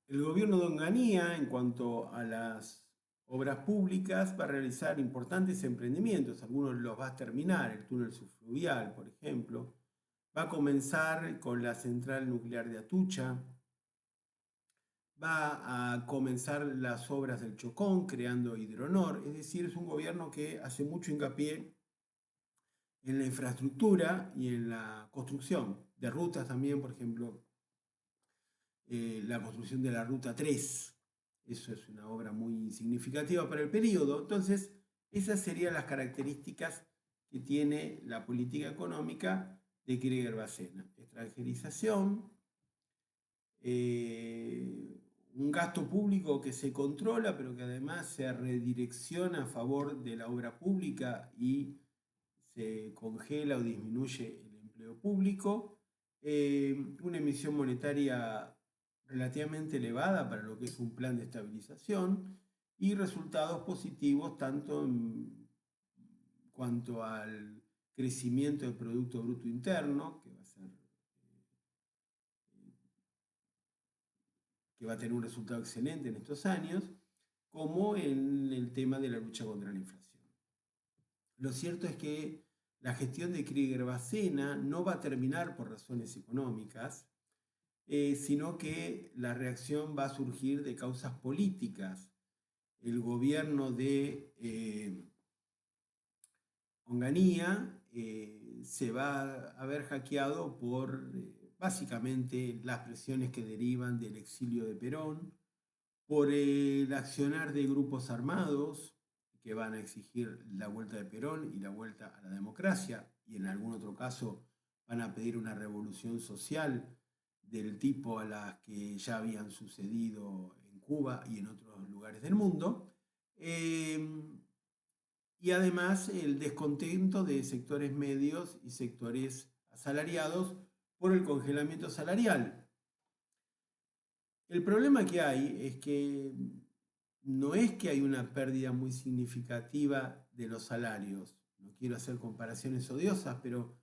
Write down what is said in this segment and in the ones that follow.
El gobierno de Onganía, en cuanto a las obras públicas, va a realizar importantes emprendimientos. Algunos los va a terminar, el túnel subfluvial, por ejemplo. Va a comenzar con la central nuclear de Atucha. Va a comenzar las obras del Chocón, creando Hidronor. Es decir, es un gobierno que hace mucho hincapié en la infraestructura y en la construcción de rutas también, por ejemplo, la construcción de la Ruta 3. Eso es una obra muy significativa para el periodo. Entonces, esas serían las características que tiene la política económica de Krieger-Bacena. Extranjerización, un gasto público que se controla, pero que además se redirecciona a favor de la obra pública y se congela o disminuye el empleo público, una emisión monetaria relativamente elevada para lo que es un plan de estabilización y resultados positivos tanto en cuanto al crecimiento del Producto Bruto Interno, que va a tener un resultado excelente en estos años, como en el tema de la lucha contra la inflación. Lo cierto es que la gestión de Krieger-Bacena no va a terminar por razones económicas, sino que la reacción va a surgir de causas políticas. El gobierno de Onganía se va a ver hackeado por básicamente las presiones que derivan del exilio de Perón, por el accionar de grupos armados que van a exigir la vuelta de Perón y la vuelta a la democracia, y en algún otro caso van a pedir una revolución social del tipo a las que ya habían sucedido en Cuba y en otros lugares del mundo. Y además el descontento de sectores medios y sectores asalariados por el congelamiento salarial. El problema que hay es que no es que hay una pérdida muy significativa de los salarios. No quiero hacer comparaciones odiosas, pero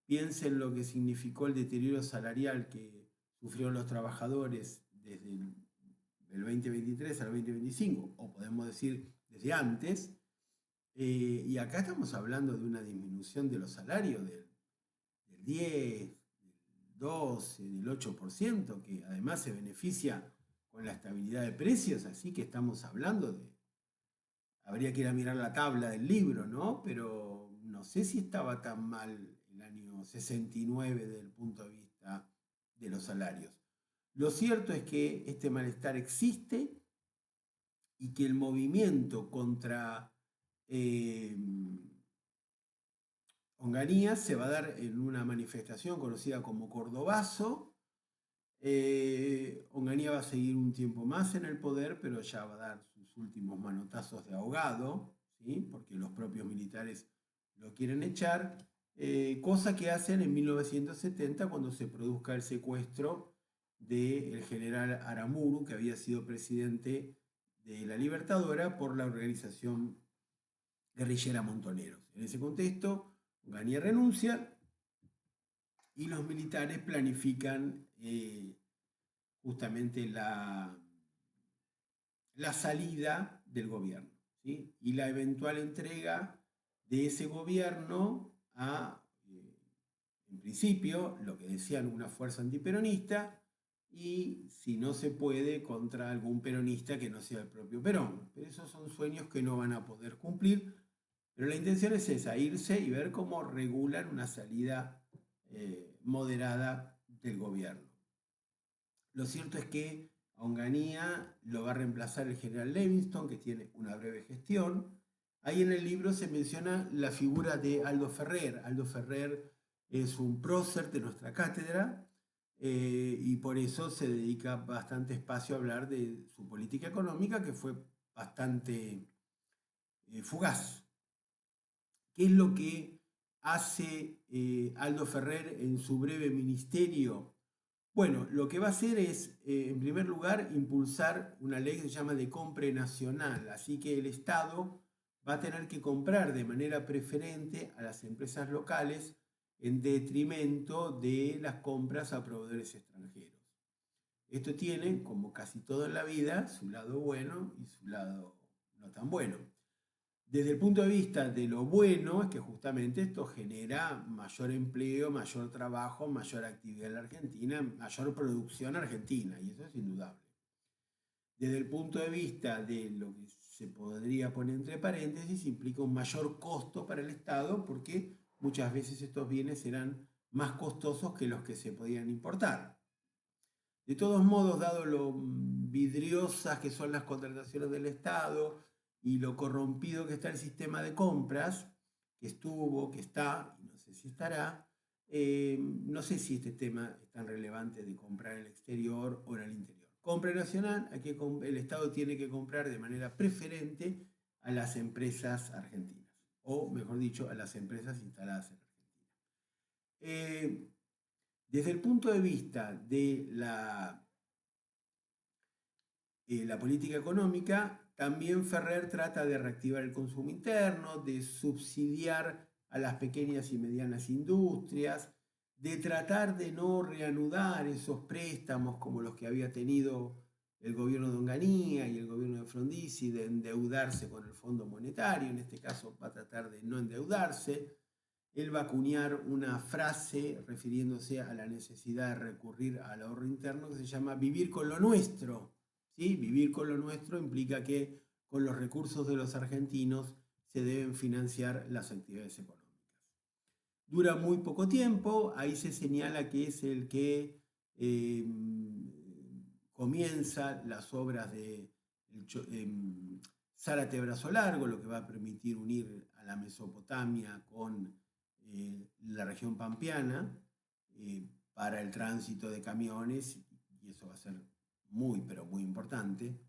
piensen lo que significó el deterioro salarial que sufrieron los trabajadores desde el 2023 al 2025, o podemos decir desde antes. Y acá estamos hablando de una disminución de los salarios del 10, del 12, del 8%, que además se beneficia con la estabilidad de precios, así que estamos hablando de, habría que ir a mirar la tabla del libro, ¿no? Pero no sé si estaba tan mal el año 69 desde el punto de vista de los salarios. Lo cierto es que este malestar existe y que el movimiento contra Onganía se va a dar en una manifestación conocida como Cordobazo. Onganía va a seguir un tiempo más en el poder, pero ya va a dar sus últimos manotazos de ahogado, ¿sí? Porque los propios militares lo quieren echar, cosa que hacen en 1970 cuando se produzca el secuestro del general Aramuru, que había sido presidente de la Libertadora por la organización guerrillera Montoneros. En ese contexto, Onganía renuncia y los militares planifican justamente la salida del gobierno, ¿sí? Y la eventual entrega de ese gobierno a, en principio, lo que decían una fuerza antiperonista y, si no se puede, contra algún peronista que no sea el propio Perón. Pero esos son sueños que no van a poder cumplir, pero la intención es esa, irse y ver cómo regulan una salida moderada del gobierno. Lo cierto es que a Onganía lo va a reemplazar el general Livingston, que tiene una breve gestión. Ahí en el libro se menciona la figura de Aldo Ferrer. Aldo Ferrer es un prócer de nuestra cátedra y por eso se dedica bastante espacio a hablar de su política económica, que fue bastante fugaz. ¿Qué es lo que hace Aldo Ferrer en su breve ministerio? Bueno, lo que va a hacer es, en primer lugar, impulsar una ley que se llama de compra nacional. Así que el Estado va a tener que comprar de manera preferente a las empresas locales en detrimento de las compras a proveedores extranjeros. Esto tiene, como casi todo en la vida, su lado bueno y su lado no tan bueno. Desde el punto de vista de lo bueno, es que justamente esto genera mayor empleo, mayor trabajo, mayor actividad en la Argentina, mayor producción argentina, y eso es indudable. Desde el punto de vista de lo que se podría poner entre paréntesis, implica un mayor costo para el Estado porque muchas veces estos bienes serán más costosos que los que se podían importar. De todos modos, dado lo vidriosas que son las contrataciones del Estado y lo corrompido que está el sistema de compras, que estuvo, que está, y no sé si estará, no sé si este tema es tan relevante de comprar en el exterior o en el interior. Compra nacional, el Estado tiene que comprar de manera preferente a las empresas argentinas, o mejor dicho, a las empresas instaladas en Argentina. Desde el punto de vista de la política económica, también Ferrer trata de reactivar el consumo interno, de subsidiar a las pequeñas y medianas industrias, de tratar de no reanudar esos préstamos como los que había tenido el gobierno de Onganía y el gobierno de Frondizi, de endeudarse con el Fondo Monetario. En este caso va a tratar de no endeudarse. Él va a acuñar una frase refiriéndose a la necesidad de recurrir al ahorro interno que se llama vivir con lo nuestro. ¿Sí? Vivir con lo nuestro implica que con los recursos de los argentinos se deben financiar las actividades económicas. Dura muy poco tiempo, ahí se señala que es el que comienza las obras de Zárate Brazo Largo, lo que va a permitir unir a la Mesopotamia con la región pampeana para el tránsito de camiones, y eso va a ser muy, pero muy importante.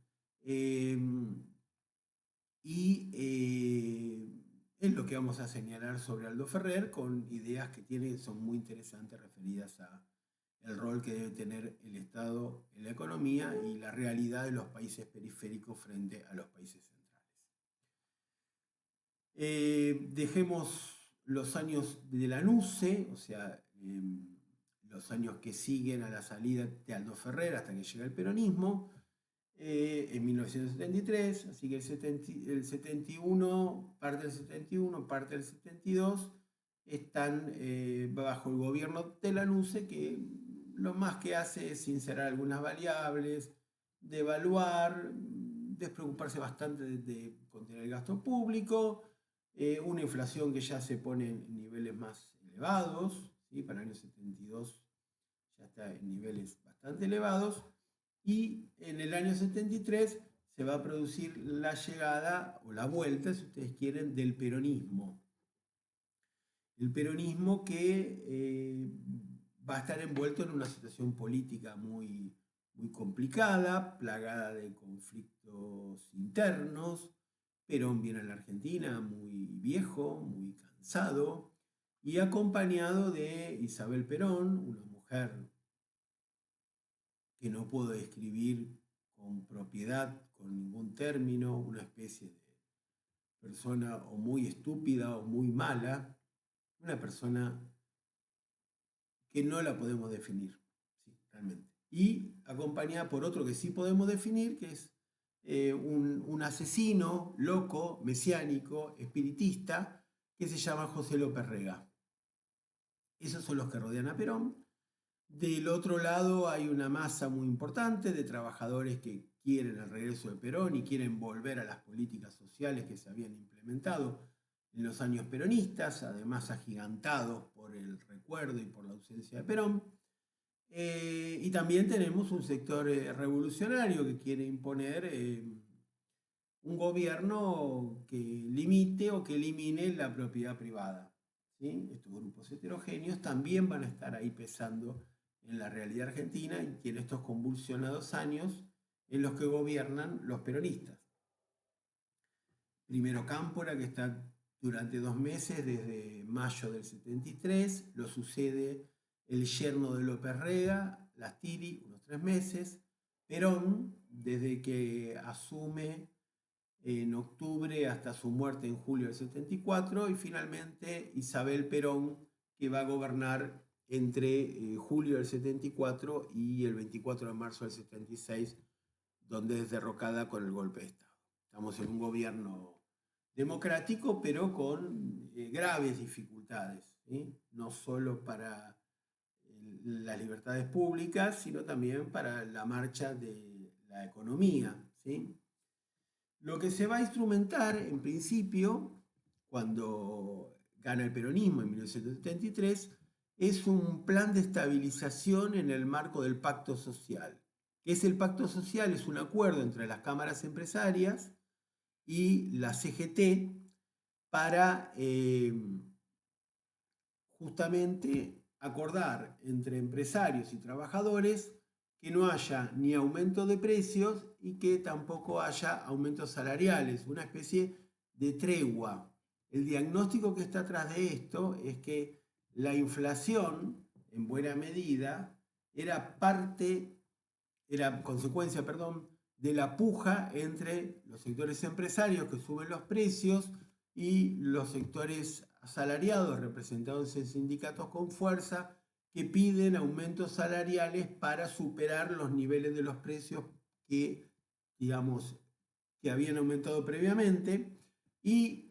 Es lo que vamos a señalar sobre Aldo Ferrer, con ideas que tiene, son muy interesantes, referidas a el rol que debe tener el Estado en la economía y la realidad de los países periféricos frente a los países centrales. Dejemos los años de la NUCE, o sea, los años que siguen a la salida de Aldo Ferrer hasta que llega el peronismo, en 1973, así que el 71, parte del 71, parte del 72, están bajo el gobierno de la NUCE, que lo más que hace es sincerar algunas variables, devaluar, despreocuparse bastante de contener el gasto público, una inflación que ya se pone en niveles más elevados, ¿sí? Para el año 72 ya está en niveles bastante elevados, y en el año 73 se va a producir la llegada o la vuelta, si ustedes quieren, del peronismo. El peronismo que va a estar envuelto en una situación política muy, muy complicada, plagada de conflictos internos. Perón viene a la Argentina muy viejo, muy cansado, y acompañado de Isabel Perón, una mujer que no puedo describir con propiedad, con ningún término, una especie de persona o muy estúpida o muy mala, una persona que no la podemos definir, sí, realmente. Y acompañada por otro que sí podemos definir, que es un asesino loco, mesiánico, espiritista, que se llama José López Rega. Esos son los que rodean a Perón. Del otro lado hay una masa muy importante de trabajadores que quieren el regreso de Perón y quieren volver a las políticas sociales que se habían implementado en los años peronistas, además agigantados por el recuerdo y por la ausencia de Perón. Y también tenemos un sector revolucionario que quiere imponer un gobierno que limite o que elimine la propiedad privada. ¿Sí? Estos grupos heterogéneos también van a estar ahí pesando en la realidad argentina y en estos convulsionados años en los que gobiernan los peronistas. Primero Cámpora, que está durante 2 meses, desde mayo del 73, lo sucede el yerno de López Rega, Lastiri, unos 3 meses, Perón, desde que asume en octubre hasta su muerte en julio del 74, y finalmente Isabel Perón, que va a gobernar entre julio del 74 y el 24 de marzo del 76, donde es derrocada con el golpe de Estado. Estamos en un gobierno democrático, pero con graves dificultades, ¿sí? No solo para las libertades públicas, sino también para la marcha de la economía, ¿sí? Lo que se va a instrumentar, en principio, cuando gana el peronismo en 1973, es un plan de estabilización en el marco del pacto social. ¿Qué es el pacto social? Es un acuerdo entre las cámaras empresarias y la CGT para justamente acordar entre empresarios y trabajadores que no haya ni aumento de precios y que tampoco haya aumentos salariales, una especie de tregua. El diagnóstico que está atrás de esto es que la inflación, en buena medida, era consecuencia, de la puja entre los sectores empresarios que suben los precios y los sectores asalariados representados en sindicatos con fuerza que piden aumentos salariales para superar los niveles de los precios que, digamos, que habían aumentado previamente, y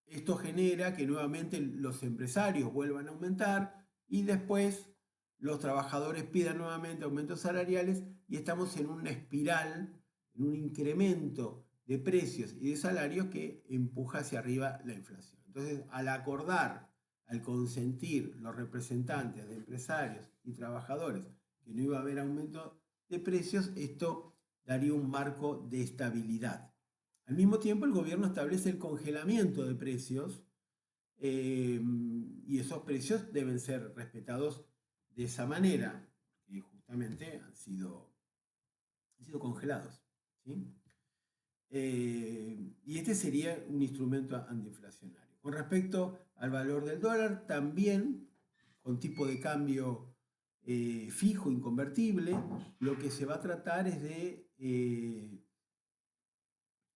esto genera que nuevamente los empresarios vuelvan a aumentar y después los trabajadores pidan nuevamente aumentos salariales y estamos en una espiral, en un incremento de precios y de salarios que empuja hacia arriba la inflación. Entonces, al acordar, al consentir los representantes de empresarios y trabajadores que no iba a haber aumento de precios, esto daría un marco de estabilidad. Al mismo tiempo, el gobierno establece el congelamiento de precios y esos precios deben ser respetados de esa manera, que justamente han sido congelados, ¿sí? Y este sería un instrumento antiinflacionario. Con respecto al valor del dólar, también con tipo de cambio fijo, inconvertible, lo que se va a tratar es de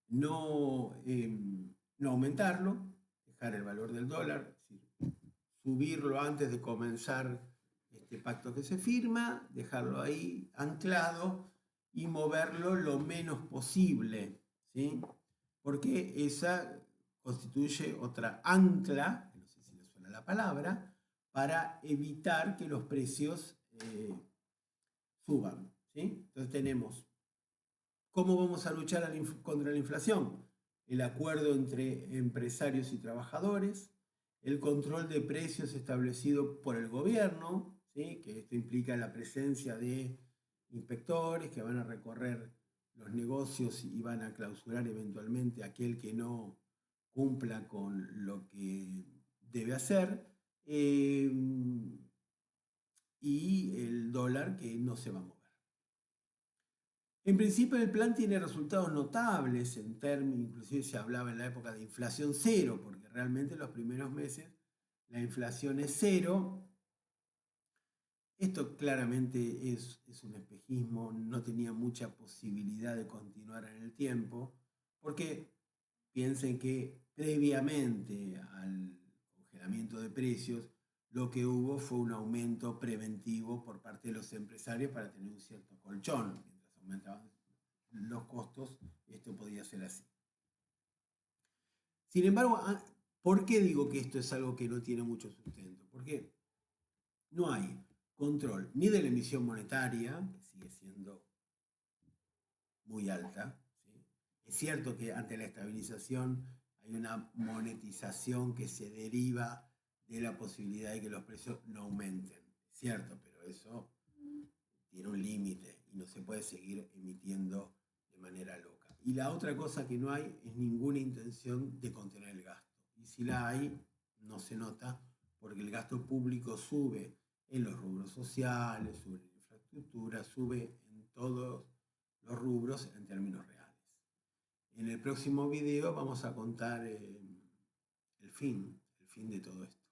no aumentarlo, dejar el valor del dólar, subirlo antes de comenzar este pacto que se firma, dejarlo ahí anclado y moverlo lo menos posible, ¿sí? Porque esa constituye otra ancla, no sé si le suena la palabra, para evitar que los precios suban, ¿sí? Entonces tenemos, ¿cómo vamos a luchar contra la inflación? El acuerdo entre empresarios y trabajadores, el control de precios establecido por el gobierno, ¿sí? Que esto implica la presencia de inspectores que van a recorrer los negocios y van a clausurar eventualmente a aquel que no cumpla con lo que debe hacer, y el dólar que no se va a mover. En principio el plan tiene resultados notables en términos, inclusive se hablaba en la época de inflación cero, porque realmente en los primeros meses la inflación es cero. Esto claramente es un espejismo, no tenía mucha posibilidad de continuar en el tiempo, porque piensen que previamente al congelamiento de precios, lo que hubo fue un aumento preventivo por parte de los empresarios para tener un cierto colchón. Mientras aumentaban los costos, esto podía ser así. Sin embargo, ¿por qué digo que esto es algo que no tiene mucho sustento? Porque no hay control ni de la emisión monetaria, que sigue siendo muy alta, ¿sí? Es cierto que ante la estabilización hay una monetización que se deriva de la posibilidad de que los precios no aumenten, es cierto, pero eso tiene un límite y no se puede seguir emitiendo de manera loca. Y la otra cosa que no hay es ninguna intención de contener el gasto. Y si la hay, no se nota porque el gasto público sube en los rubros sociales, sube en infraestructura, sube en todos los rubros en términos reales. En el próximo video vamos a contar el fin de todo esto.